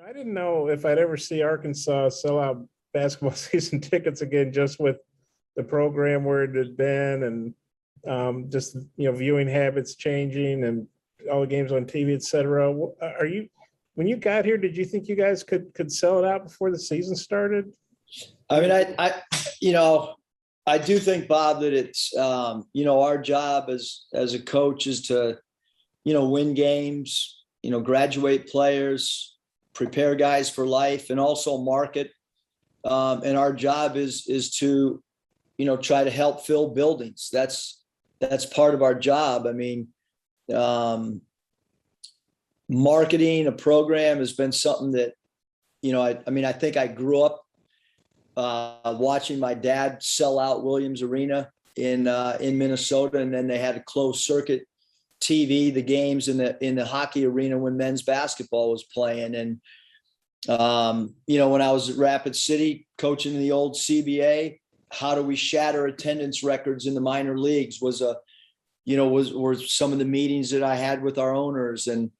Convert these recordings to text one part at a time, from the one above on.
I didn't know if I'd ever see Arkansas sell out basketball season tickets again, just with the program where it had been, and just viewing habits changing and all the games on TV, et cetera. When you got here, did you think you guys could sell it out before the season started? I mean, I do think, Bob, that it's our job as a coach is to win games, graduate players, prepare guys for life, and also market. And our job is to try to help fill buildings. That's part of our job. I mean, marketing a program has been something that, I think I grew up watching my dad sell out Williams Arena in Minnesota, and then they had a closed circuit TV, the games in the hockey arena when men's basketball was playing. And when I was at Rapid City coaching in the old CBA, how do we shatter attendance records in the minor leagues were some of the meetings that I had with our owners. And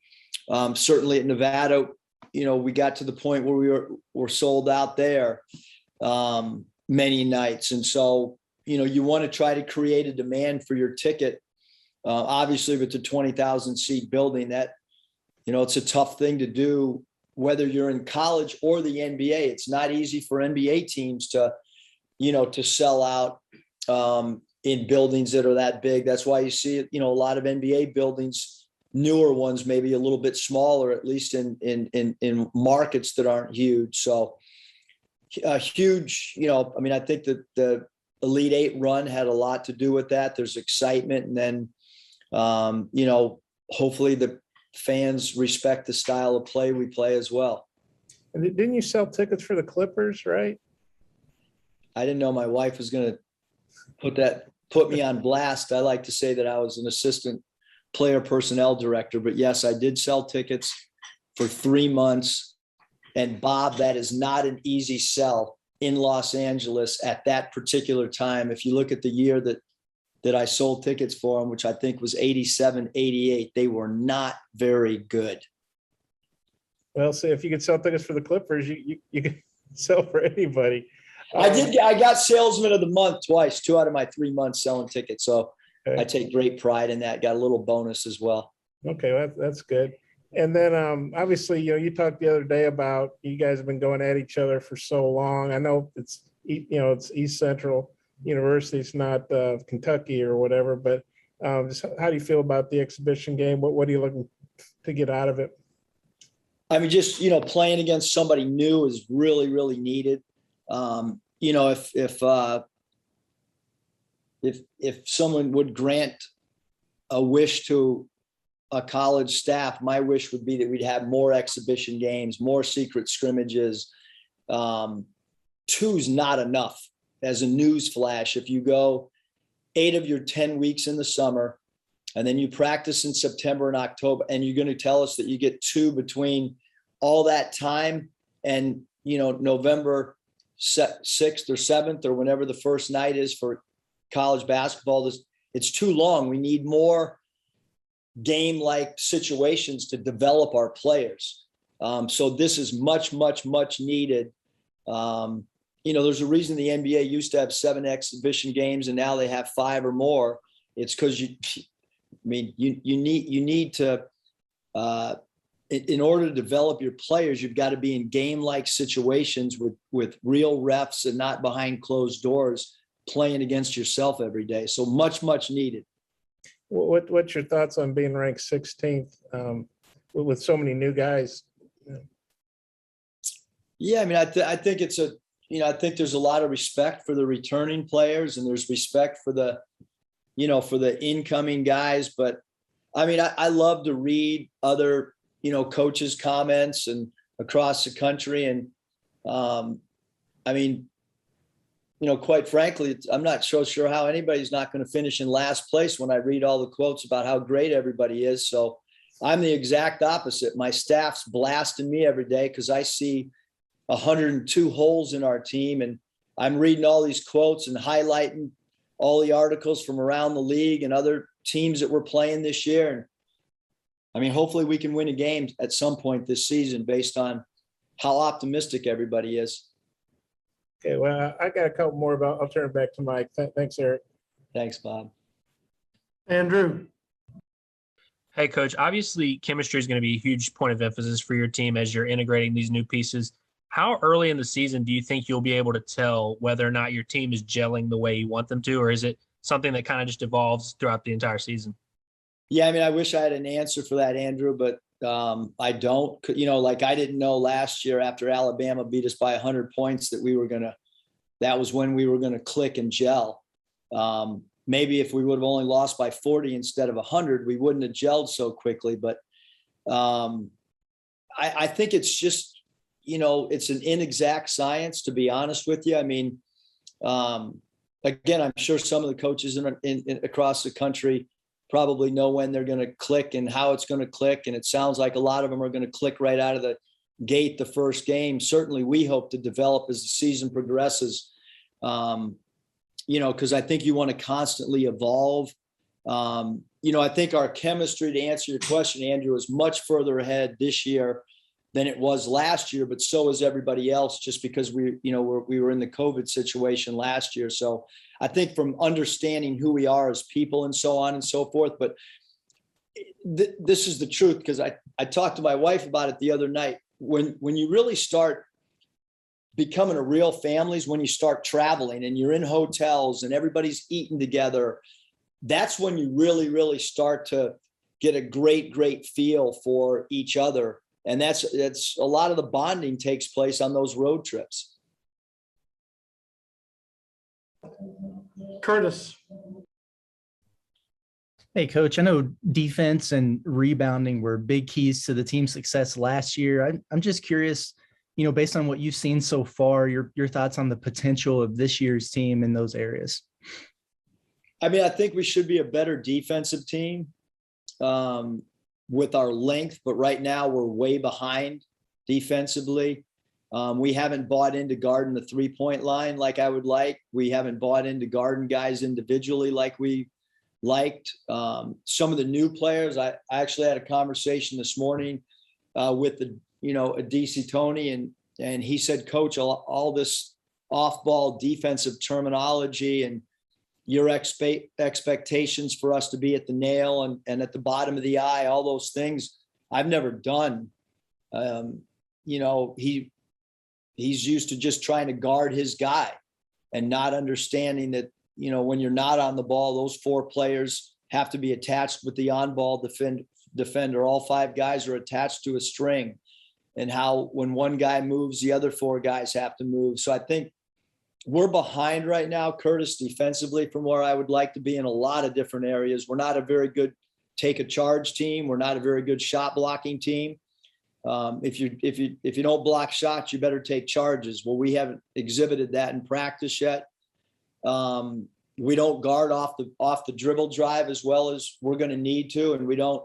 certainly at Nevada, we got to the point where we were sold out there many nights. And so, you want to try to create a demand for your ticket. Obviously with the 20,000 seat building, that, it's a tough thing to do, whether you're in college or the NBA. It's not easy for NBA teams to sell out in buildings that are that big. That's why you see a lot of NBA buildings, newer ones, maybe a little bit smaller, at least in markets that aren't huge. So a huge, I think that the Elite Eight run had a lot to do with that. There's excitement. And then, hopefully the fans respect the style of play we play as well. And didn't you sell tickets for the Clippers, right? I didn't know my wife was going to put me on blast. I like to say that I was an assistant player personnel director, but yes, I did sell tickets for 3 months. And Bob, that is not an easy sell in Los Angeles at that particular time. If you look at the year that I sold tickets for them, which I think was 87, 88, they were not very good. Well, see, if you could sell tickets for the Clippers, you could sell for anybody. I got salesman of the month twice, 2 out of my 3 months selling tickets. So okay. I take great pride in that. Got a little bonus as well. Okay, well, that's good. And then obviously, you talked the other day about you guys have been going at each other for so long. I know it's East Central University, it's not Kentucky or whatever, but just how do you feel about the exhibition game? What are you looking to get out of it? I mean, just, playing against somebody new is really, really needed. If someone would grant a wish to a college staff, my wish would be that we'd have more exhibition games, more secret scrimmages. 2's not enough. As a news flash, if you go 8 of your 10 weeks in the summer, and then you practice in September and October, and you're going to tell us that you get 2 between all that time and, November 6th or 7th or whenever the first night is for college basketball, it's too long. We need more game-like situations to develop our players. So this is much, much, much needed. There's a reason the NBA used to have 7 exhibition games and now they have 5 or more. It's because you need to, in order to develop your players, you've got to be in game-like situations with real refs and not behind closed doors, playing against yourself every day. So much, much needed. What's your thoughts on being ranked 16th with so many new guys? Yeah, I mean, I think it's I think there's a lot of respect for the returning players, and there's respect for the incoming guys. But I mean, I love to read other, coaches' comments and across the country. And I mean, quite frankly, I'm not so sure how anybody's not going to finish in last place when I read all the quotes about how great everybody is. So I'm the exact opposite. My staff's blasting me every day because I see 102 holes in our team, and I'm reading all these quotes and highlighting all the articles from around the league and other teams that we're playing this year. And I mean, hopefully we can win a game at some point this season based on how optimistic everybody is. Okay, well, I got a couple more, but I'll turn it back to Mike. Thanks, Eric. Thanks, Bob. Andrew. Hey, Coach, obviously chemistry is going to be a huge point of emphasis for your team as you're integrating these new pieces. How early in the season do you think you'll be able to tell whether or not your team is gelling the way you want them to, or is it something that kind of just evolves throughout the entire season? Yeah, I mean, I wish I had an answer for that, Andrew, but I don't. Like I didn't know last year after Alabama beat us by 100 points that that was when we were going to click and gel. Maybe if we would have only lost by 40 instead of 100, we wouldn't have gelled so quickly. But I think it's just, it's an inexact science, to be honest with you. I mean, again, I'm sure some of the coaches across the country probably know when they're going to click and how it's going to click. And it sounds like a lot of them are going to click right out of the gate the first game. Certainly we hope to develop as the season progresses, because I think you want to constantly evolve. I think our chemistry, to answer your question, Andrew, is much further ahead this year than it was last year, but so is everybody else, just because we were in the COVID situation last year. So I think from understanding who we are as people and so on and so forth, but this is the truth, because I talked to my wife about it the other night. When you really start becoming a real family is when you start traveling and you're in hotels and everybody's eating together. That's when you really, really start to get a great feel for each other. And that's a lot of the bonding takes place on those road trips. Curtis. Hey, Coach, I know defense and rebounding were big keys to the team's success last year. I'm just curious, based on what you've seen so far, your thoughts on the potential of this year's team in those areas. I mean, I think we should be a better defensive team with our length, but right now we're way behind defensively. We haven't bought into guarding the 3-point line like I would like. We haven't bought into guarding guys individually like we liked. Some of the new players, I actually had a conversation this morning with a DC Tony, and he said, Coach, all this off-ball defensive terminology and your expectations for us to be at the nail and at the bottom of the eye, all those things I've never done. He's used to just trying to guard his guy and not understanding that, when you're not on the ball, those 4 players have to be attached with the on-ball defender. All 5 guys are attached to a string, and how when one guy moves, the other 4 guys have to move. So I think we're behind right now, Curtis, defensively from where I would like to be in a lot of different areas. We're not a very good take a charge team. We're not a very good shot blocking team. If you don't block shots, you better take charges. Well, we haven't exhibited that in practice yet. We don't guard off the dribble drive as well as we're going to need to, and we don't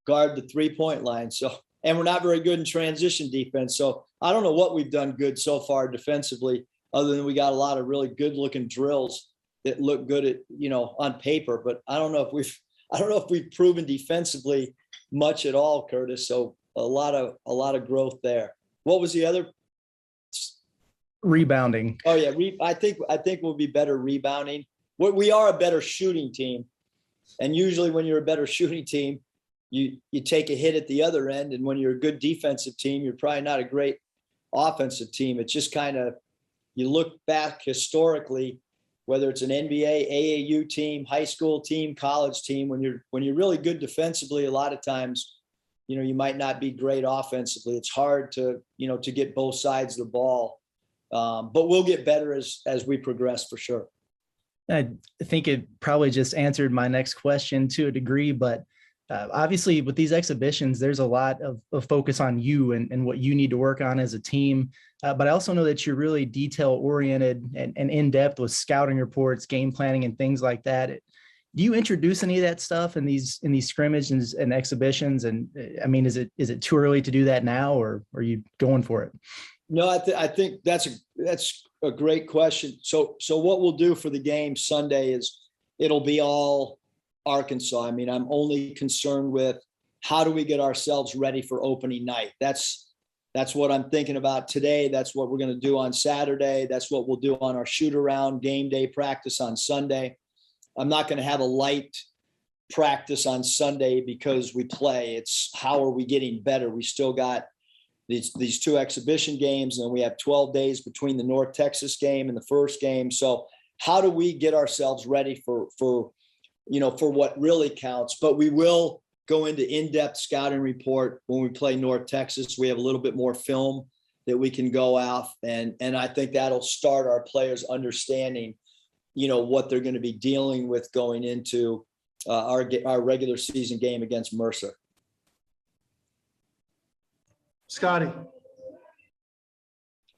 guard the 3-point line. So, and we're not very good in transition defense. So I don't know what we've done good so far defensively, other than we got a lot of really good looking drills that look good at, on paper, but I don't know if we've proven defensively much at all, Curtis. So a lot of growth there. What was the other? Rebounding. Oh yeah. I think we'll be better rebounding. We are a better shooting team. And usually when you're a better shooting team, you take a hit at the other end. And when you're a good defensive team, you're probably not a great offensive team. It's just kind of, you look back historically, whether it's an NBA, AAU team, high school team, college team, when you're really good defensively, a lot of times, you might not be great offensively. It's hard to get both sides of the ball. But we'll get better as we progress for sure. I think it probably just answered my next question to a degree, but obviously with these exhibitions, there's a lot of focus on you and what you need to work on as a team. But I also know that you're really detail oriented and in-depth with scouting reports, game planning, and things like that. Do you introduce any of that stuff in these scrimmages and exhibitions? And I mean, is it too early to do that now, or are you going for it? No, I think that's a great question. So what we'll do for the game Sunday is it'll be all Arkansas. I mean, I'm only concerned with how do we get ourselves ready for opening night. That's That's what I'm thinking about today. That's what we're going to do on Saturday. That's what we'll do on our shoot around game day practice on Sunday. I'm not going to have a light practice on Sunday because we play. It's how are we getting better? We still got these 2 exhibition games, and then we have 12 days between the North Texas game and the first game. So how do we get ourselves ready for what really counts? But we will go into in-depth scouting report when we play North Texas. We have a little bit more film that we can go off, and I think that'll start our players understanding, what they're going to be dealing with going into our regular season game against Mercer. Scotty.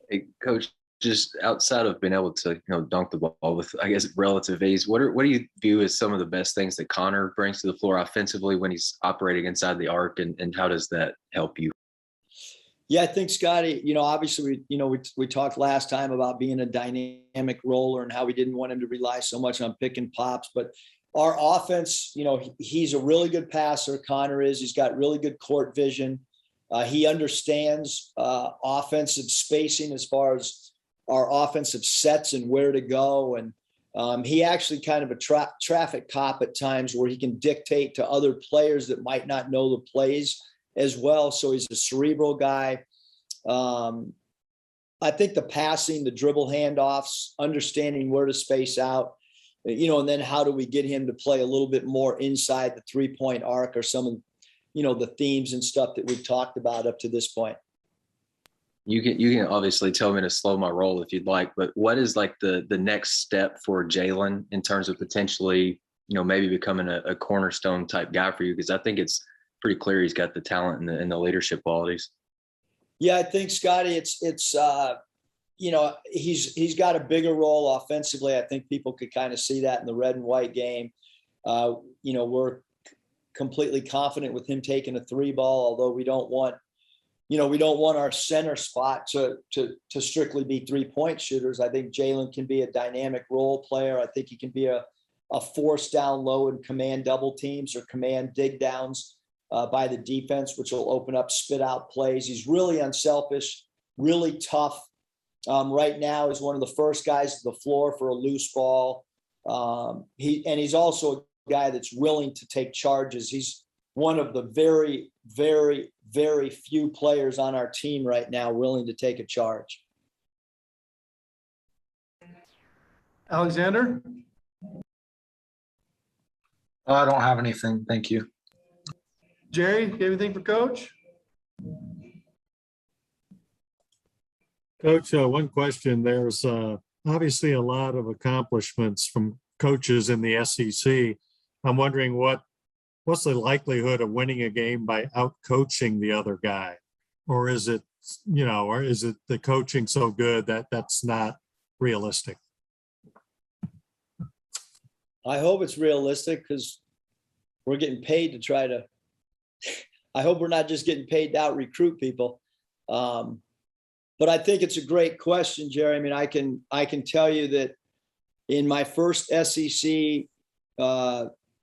Hey, Coach, just outside of being able to, dunk the ball with, I guess, relative ease, what do you view as some of the best things that Connor brings to the floor offensively when he's operating inside the arc, and how does that help you? Yeah, I think Scotty, obviously we talked last time about being a dynamic roller and how we didn't want him to rely so much on pick and pops, but our offense, he's a really good passer. Connor is. He's got really good court vision. He understands offensive spacing as far as our offensive sets and where to go. And he actually kind of a traffic cop at times where he can dictate to other players that might not know the plays as well. So he's a cerebral guy. I think the passing, the dribble handoffs, understanding where to space out, and then how do we get him to play a little bit more inside the 3-point arc or some of, the themes and stuff that we've talked about up to this point. You can obviously tell me to slow my roll if you'd like, but what is like the next step for Jalen in terms of potentially, maybe becoming a cornerstone type guy for you? Because I think it's pretty clear he's got the talent and the leadership qualities. Yeah, I think Scotty, he's got a bigger role offensively. I think people could kind of see that in the red and white game. We're completely confident with him taking a 3 ball, although we don't want our center spot to strictly be 3-point shooters. I think Jalen can be a dynamic role player. I think he can be a force down low and command double teams or command dig downs by the defense, which will open up spit out plays. He's really unselfish, really tough. Right now he's one of the first guys to the floor for a loose ball. He's also a guy that's willing to take charges. He's one of the very, very, very few players on our team right now willing to take a charge. Alexander. I don't have anything. Thank you. Jerry, you have anything for Coach? Coach, one question. There's obviously a lot of accomplishments from coaches in the SEC. I'm wondering what's the likelihood of winning a game by out-coaching the other guy? Or is it, or is it the coaching so good that that's not realistic? I hope it's realistic because we're getting paid to try to, I hope we're not just getting paid to out-recruit people. But I think it's a great question, Jerry. I mean, I can tell you that in my first SEC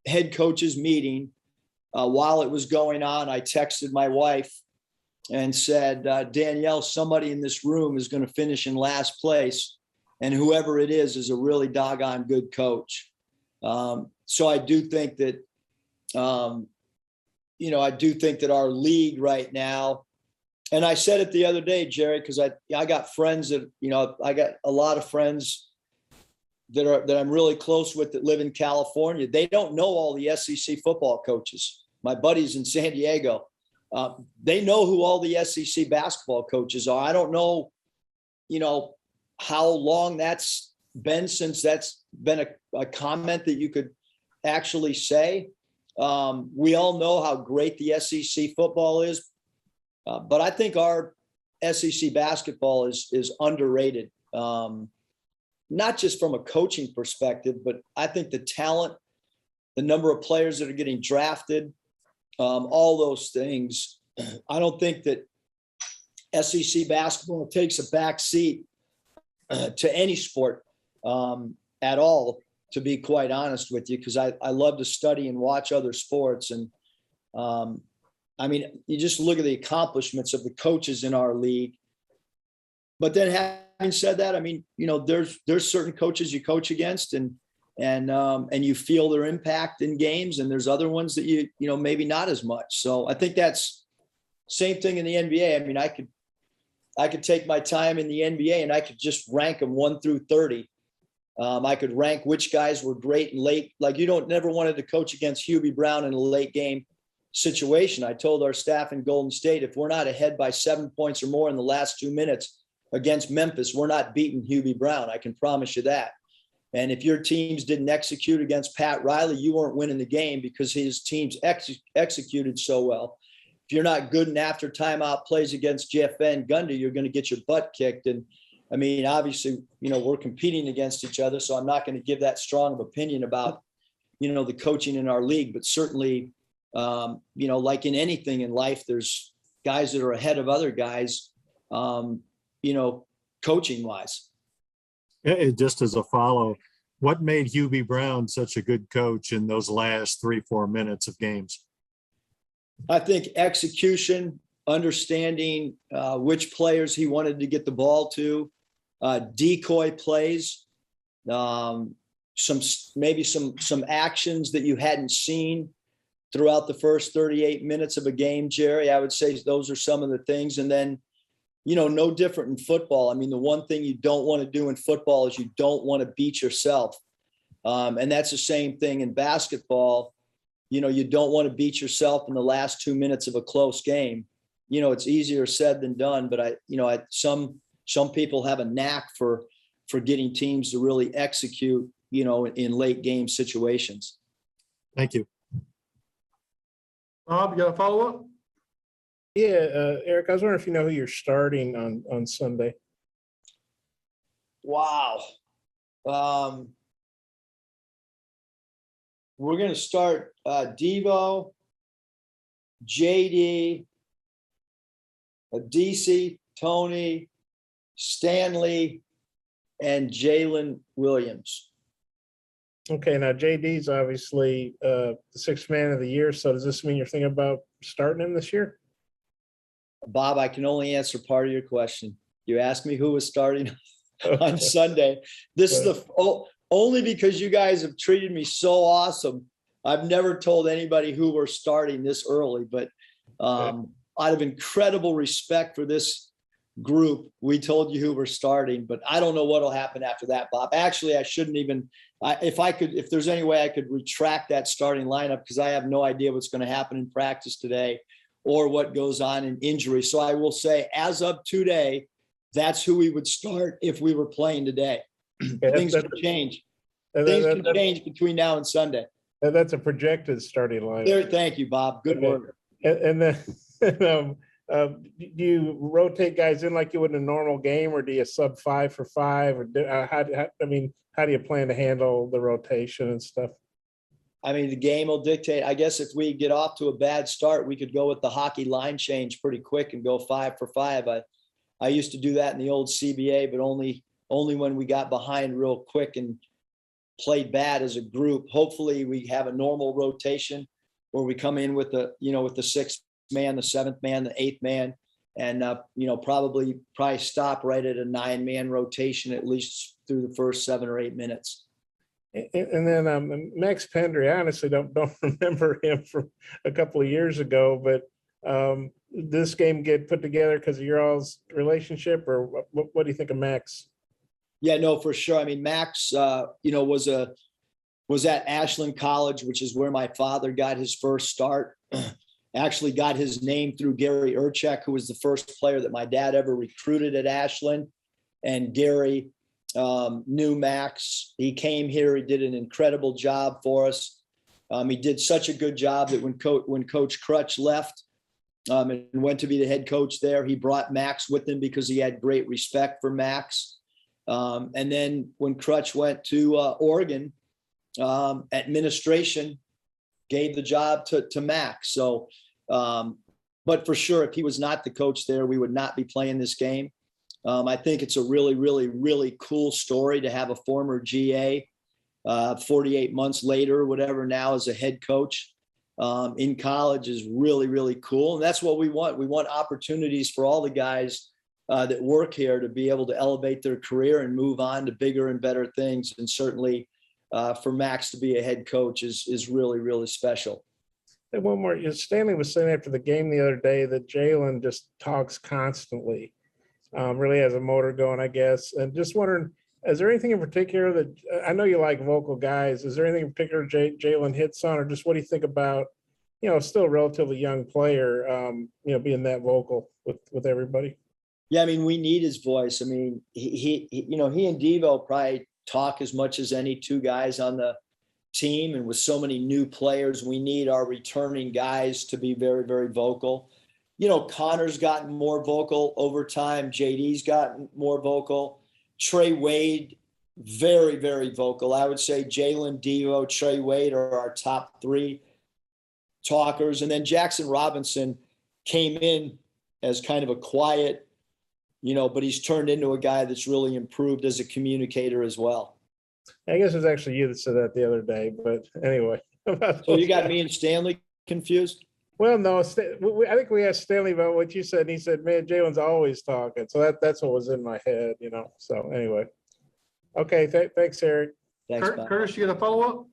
head coaches meeting, while it was going on, I texted my wife and said, Danielle, somebody in this room is going to finish in last place, and whoever it is a really doggone good coach. So I do think that, I do think that our league right now, and I said it the other day, Jerry, because I got friends that, I got a lot of friends that I'm really close with that live in California. They don't know all the SEC football coaches. My buddies in San Diego, they know who all the SEC basketball coaches are. I don't know, how long that's been since that's been a comment that you could actually say. We all know how great the SEC football is, but I think our SEC basketball is underrated. Not just from a coaching perspective, but I think the talent, the number of players that are getting drafted, all those things. I don't think that SEC basketball takes a back seat to any sport at all, to be quite honest with you, because I love to study and watch other sports. And, I mean, you just look at the accomplishments of the coaches in our league. But then having said that, I mean, you know, there's certain coaches you coach against and you feel their impact in games, and there's other ones that you know, maybe not as much. So I think that's same thing in the NBA. I mean, I could take my time in the NBA and I could just rank them 1 through 30. I could rank which guys were great and late. Like, you don't never wanted to coach against Hubie Brown in a late game situation. I told our staff in Golden State, if we're not ahead by 7 points or more in the last 2 minutes against Memphis, we're not beating Hubie Brown. I can promise you that. And if your teams didn't execute against Pat Riley, you weren't winning the game because his teams executed so well. If you're not good in after timeout plays against Jeff Van Gundy, you're going to get your butt kicked. And I mean, obviously, you know, we're competing against each other, so I'm not going to give that strong of opinion about, you know, the coaching in our league. But certainly, you know, like in anything in life, there's guys that are ahead of other guys, you know, coaching wise. Just as a follow, what made Hubie Brown such a good coach in those last 3-4 minutes of games? I think execution, understanding which players he wanted to get the ball to, decoy plays, some actions that you hadn't seen throughout the first 38 minutes of a game, Jerry. I would say those are some of the things. And then, you know, no different in football. I mean, the one thing you don't want to do in football is you don't want to beat yourself. And that's the same thing in basketball. You know, you don't want to beat yourself in the last 2 minutes of a close game. You know, it's easier said than done, but some people have a knack for getting teams to really execute, you know, in late game situations. Thank you. Bob, you got a follow-up? Yeah, Eric, I was wondering if you know who you're starting on Sunday. Wow. We're going to start Devo, JD, DC, Tony, Stanley, and Jalen Williams. Okay, now JD's obviously the 6th man of the year. So does this mean you're thinking about starting him this year? Bob, I can only answer part of your question. You asked me who was starting on Sunday. This is only because you guys have treated me so awesome. I've never told anybody who we're starting this early, but out of incredible respect for this group, we told you who we're starting, but I don't know what'll happen after that, Bob. Actually, I shouldn't even, if there's any way I could retract that starting lineup, because I have no idea what's going to happen in practice today or what goes on in injury. So I will say, as of today, that's who we would start if we were playing today. Things can change. Things can change between now and Sunday. That's a projected starting line. There, thank you, Bob. Good work. And then do you rotate guys in like you would in a normal game, or do you sub 5 for 5? Or how do you plan to handle the rotation and stuff? I mean, the game will dictate. I guess if we get off to a bad start, we could go with the hockey line change pretty quick and go 5 for 5. I used to do that in the old CBA, but only when we got behind real quick and played bad as a group. Hopefully we have a normal rotation where we come in with the 6th man, the 7th man, the 8th man, and probably stop right at a 9-man rotation, at least through the first 7 or 8 minutes. And then Max Pendry, I honestly don't remember him from a couple of years ago, but this game get put together because of your all's relationship, or what do you think of Max? Yeah, no, for sure. I mean, Max, was at Ashland College, which is where my father got his first start. Actually got his name through Gary Urchek, who was the first player that my dad ever recruited at Ashland. And Gary knew Max. He came here. He did an incredible job for us. He did such a good job that when Coach Crutch left and went to be the head coach there, he brought Max with him because he had great respect for Max. And then when Crutch went to Oregon, administration gave the job to Max. So, but for sure, if he was not the coach there, we would not be playing this game. I think it's a really, really, really cool story to have a former GA 48 months later, whatever, now as a head coach. in college is really, really cool. And that's what we want. We want opportunities for all the guys that work here to be able to elevate their career and move on to bigger and better things. And certainly for Max to be a head coach is really, really special. And one more, Stanley was saying after the game the other day that Jalen just talks constantly, really has a motor going, I guess. And just wondering, is there anything in particular that, I know you like vocal guys, is there anything in particular Jalen hits on, or just what do you think about, still a relatively young player, being that vocal with everybody? Yeah, I mean, we need his voice. I mean, he and Devo probably talk as much as any two guys on the team, and with so many new players, we need our returning guys to be very, very vocal. Connor's gotten more vocal over time. JD's gotten more vocal. Trey Wade, very, very vocal. I would say Jalen, Devo, Trey Wade are our top three talkers. And then Jackson Robinson came in as kind of a quiet, but he's turned into a guy that's really improved as a communicator as well. I guess it was actually you that said that the other day, but anyway. So you got me and Stanley confused? Well, no, I think we asked Stanley about what you said, and he said, man, Jalen's always talking. So that's what was in my head, So anyway. Okay, thanks, Eric. Thanks, Bob. Curtis, you got a follow-up?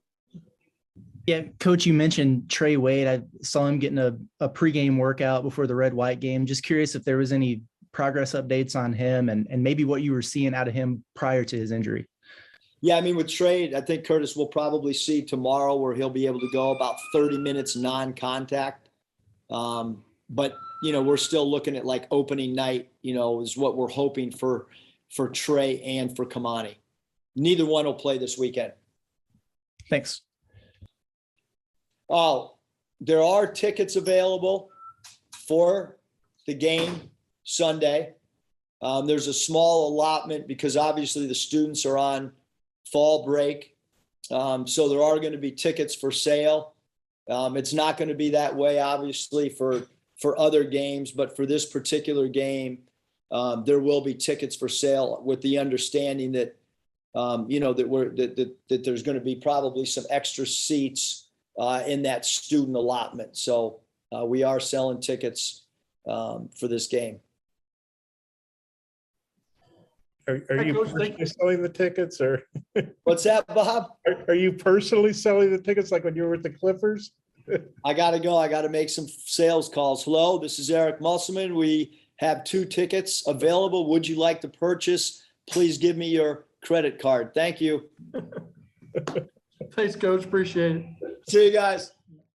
Yeah, Coach, you mentioned Trey Wade. I saw him getting a pregame workout before the Red-White game. Just curious if there was any progress updates on him and maybe what you were seeing out of him prior to his injury. Yeah, I mean, with Trey, I think Curtis will probably see tomorrow where he'll be able to go about 30 minutes non-contact. But, we're still looking at like opening night, is what we're hoping for Trey and for Kamani. Neither one will play this weekend. Thanks. Oh, there are tickets available for the game Sunday. There's a small allotment because obviously the students are on fall break. So there are going to be tickets for sale. It's not going to be that way, obviously, for other games, but for this particular game, there will be tickets for sale with the understanding that, that there's going to be probably some extra seats in that student allotment. So we are selling tickets for this game. Are you personally selling the tickets, or What's that, Bob? are you personally selling the tickets like when you were with the Clippers? I got to go. I got to make some sales calls. Hello, this is Eric Musselman. We have 2 tickets available. Would you like to purchase? Please give me your credit card. Thank you. Thanks, Coach. Appreciate it. See you guys.